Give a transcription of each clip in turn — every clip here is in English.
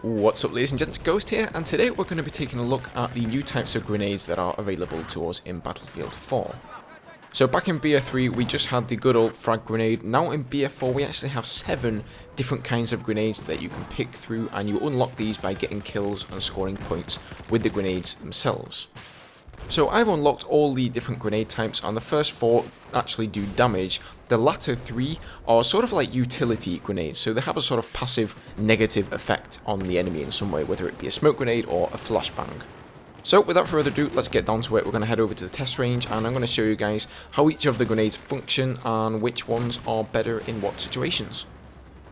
What's up, ladies and gents, Ghost here, and today we're going to be taking a look at the new types of grenades that are available to us in Battlefield 4. So back in BF3 we just had the good old frag grenade. Now in BF4 we actually have 7 different kinds of grenades that you can pick through, and you unlock these by getting kills and scoring points with the grenades themselves. So I've unlocked all the different grenade types, and the first 4 actually do damage. The latter 3 are sort of like utility grenades, so they have a sort of passive negative effect on the enemy in some way, whether it be a smoke grenade or a flashbang. So without further ado, let's get down to it. We're going to head over to the test range, and I'm going to show you guys how each of the grenades function and which ones are better in what situations.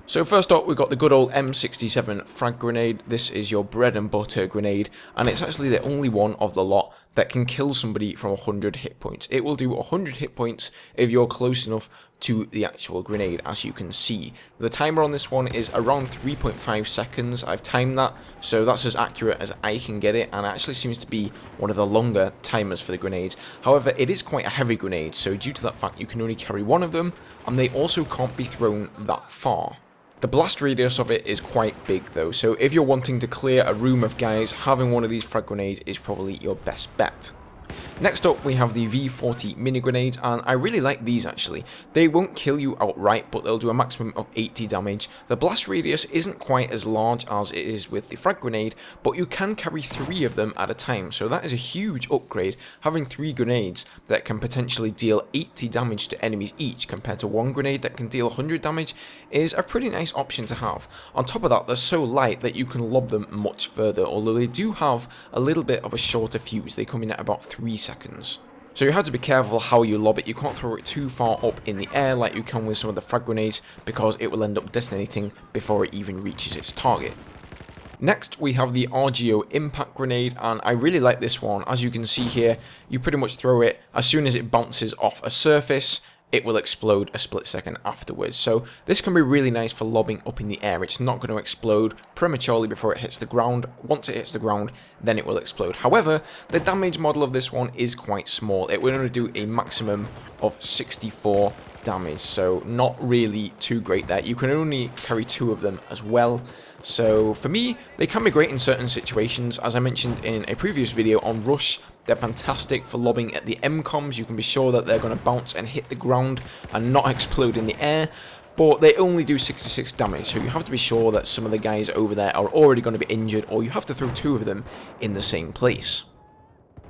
So first up, we've got the good old M67 frag grenade. This is your bread and butter grenade, and it's actually the only one of the lot that can kill somebody from 100 hit points. It will do 100 hit points if you're close enough to the actual grenade, as you can see. The timer on this one is around 3.5 seconds. I've timed that, so that's as accurate as I can get it, and it actually seems to be one of the longer timers for the grenades. However, it is quite a heavy grenade, so due to that fact, you can only carry one of them, and they also can't be thrown that far. The blast radius of it is quite big though, so if you're wanting to clear a room of guys, having one of these frag grenades is probably your best bet. Next up, we have the V40 mini grenades, and I really like these actually. They won't kill you outright, but they'll do a maximum of 80 damage. The blast radius isn't quite as large as it is with the frag grenade, but you can carry 3 of them at a time, so that is a huge upgrade. Having 3 grenades that can potentially deal 80 damage to enemies each, compared to 1 grenade that can deal 100 damage, is a pretty nice option to have. On top of that, they're so light that you can lob them much further, although they do have a little bit of a shorter fuse. They come in at about 3 seconds. So you have to be careful how you lob it. You can't throw it too far up in the air like you can with some of the frag grenades, because it will end up detonating before it even reaches its target. Next, we have the RGO impact grenade, and I really like this one. As you can see here, you pretty much throw it as soon as it bounces off a surface. It will explode a split second afterwards. So this can be really nice for lobbing up in the air. It's not going to explode prematurely before it hits the ground. Once it hits the ground, then it will explode. However, the damage model of this one is quite small. It will only do a maximum of 64 damage, so not really too great there. You can only carry 2 of them as well. So for me, they can be great in certain situations. As I mentioned in a previous video on Rush, they're fantastic for lobbing at the MCOMs. You can be sure that they're going to bounce and hit the ground and not explode in the air, but they only do 66 damage, so you have to be sure that some of the guys over there are already going to be injured, or you have to throw 2 of them in the same place.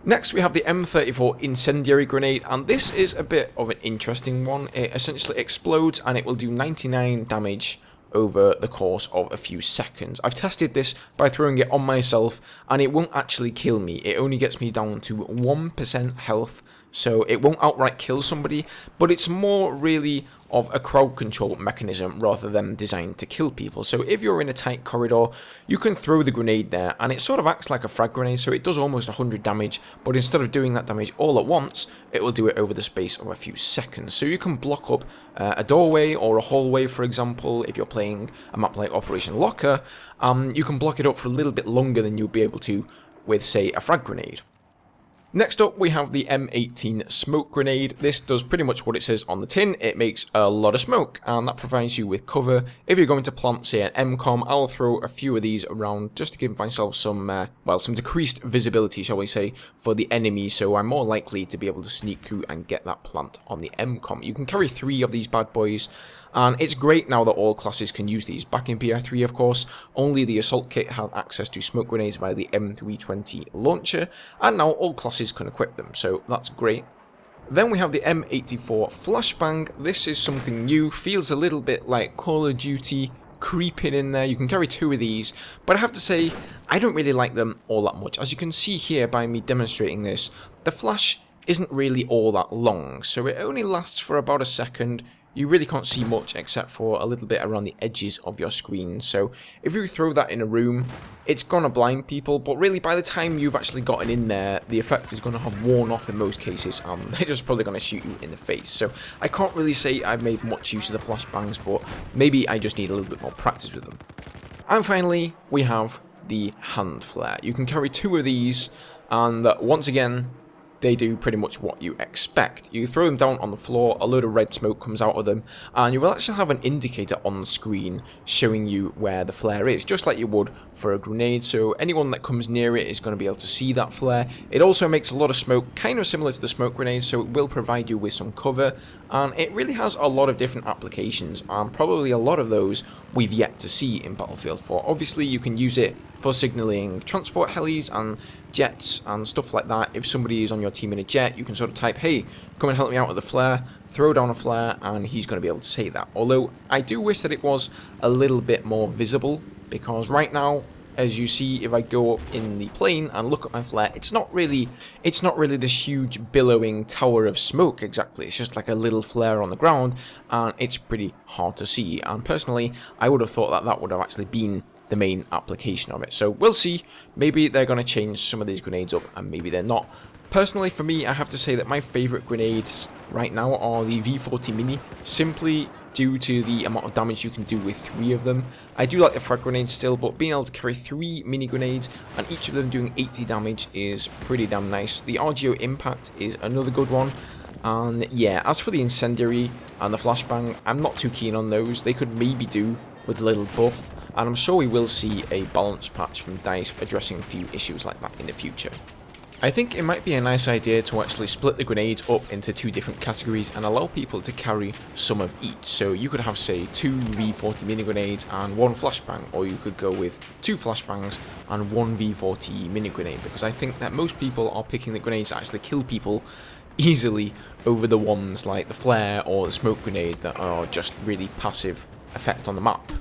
Next, we have the M34 incendiary grenade, and this is a bit of an interesting one. It essentially explodes and it will do 99 damage over the course of a few seconds. I've tested this by throwing it on myself, and it won't actually kill me. It only gets me down to 1% health, so it won't outright kill somebody, but it's more really of a crowd control mechanism rather than designed to kill people. So if you're in a tight corridor, you can throw the grenade there, and it sort of acts like a frag grenade, so it does almost 100 damage, but instead of doing that damage all at once, it will do it over the space of a few seconds. So you can block up a doorway or a hallway, for example. If you're playing a map like Operation Locker, you can block it up for a little bit longer than you'll be able to with, say, a frag grenade. Next up, we have the M18 smoke grenade. This does pretty much what it says on the tin. It makes a lot of smoke, and that provides you with cover. If you're going to plant, say, an MCOM, I'll throw a few of these around just to give myself some, some decreased visibility, shall we say, for the enemy, so I'm more likely to be able to sneak through and get that plant on the MCOM. You can carry 3 of these bad boys, and it's great now that all classes can use these. Back in BF3, of course, only the assault kit had access to smoke grenades via the M320 launcher, and now all classes can equip them, so that's great. Then we have the M84 flashbang. This is something new, feels a little bit like Call of Duty creeping in there. You can carry 2 of these, but I have to say, I don't really like them all that much. As you can see here by me demonstrating this, the flash isn't really all that long, so it only lasts for about a second. You really can't see much except for a little bit around the edges of your screen. So if you throw that in a room, it's gonna blind people, but really by the time you've actually gotten in there, the effect is gonna have worn off in most cases, and they're just probably gonna shoot you in the face. So I can't really say I've made much use of the flashbangs, but maybe I just need a little bit more practice with them. And finally, we have the hand flare. You can carry 2 of these, and once again, they do pretty much what you expect. You throw them down on the floor, a load of red smoke comes out of them, and you will actually have an indicator on the screen showing you where the flare is, just like you would for a grenade, so anyone that comes near it is going to be able to see that flare. It also makes a lot of smoke, kind of similar to the smoke grenade, so it will provide you with some cover, and it really has a lot of different applications, and probably a lot of those we've yet to see in Battlefield 4. Obviously, you can use it for signaling transport helis and jets and stuff like that. If somebody is on your team in a jet, you can sort of type, hey, come and help me out with the flare, throw down a flare, and he's going to be able to say that. Although, I do wish that it was a little bit more visible, because right now, as you see, if I go up in the plane and look at my flare, it's not really this huge billowing tower of smoke exactly. It's just like a little flare on the ground, and it's pretty hard to see. And personally, I would have thought that that would have actually been the main application of it. So we'll see. Maybe they're going to change some of these grenades up, and maybe they're not. Personally, for me, I have to say that my favourite grenades right now are the V40 Mini, simply due to the amount of damage you can do with 3 of them. I do like the frag grenades still, but being able to carry 3 mini grenades and each of them doing 80 damage is pretty damn nice. The RGO impact is another good one. And yeah, as for the incendiary and the flashbang, I'm not too keen on those. They could maybe do with a little buff, and I'm sure we will see a balance patch from DICE addressing a few issues like that in the future. I think it might be a nice idea to actually split the grenades up into 2 different categories and allow people to carry some of each. So you could have, say, 2 V40 mini grenades and 1 flashbang, or you could go with 2 flashbangs and 1 V40 mini grenade, because I think that most people are picking the grenades that actually kill people easily over the ones like the flare or the smoke grenade that are just really passive effect on the map.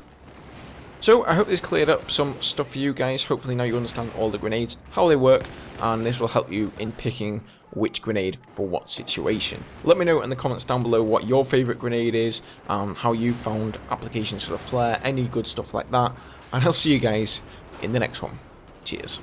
So I hope this cleared up some stuff for you guys. Hopefully now you understand all the grenades, how they work, and this will help you in picking which grenade for what situation. Let me know in the comments down below what your favourite grenade is, how you found applications for the flare, any good stuff like that, and I'll see you guys in the next one. Cheers.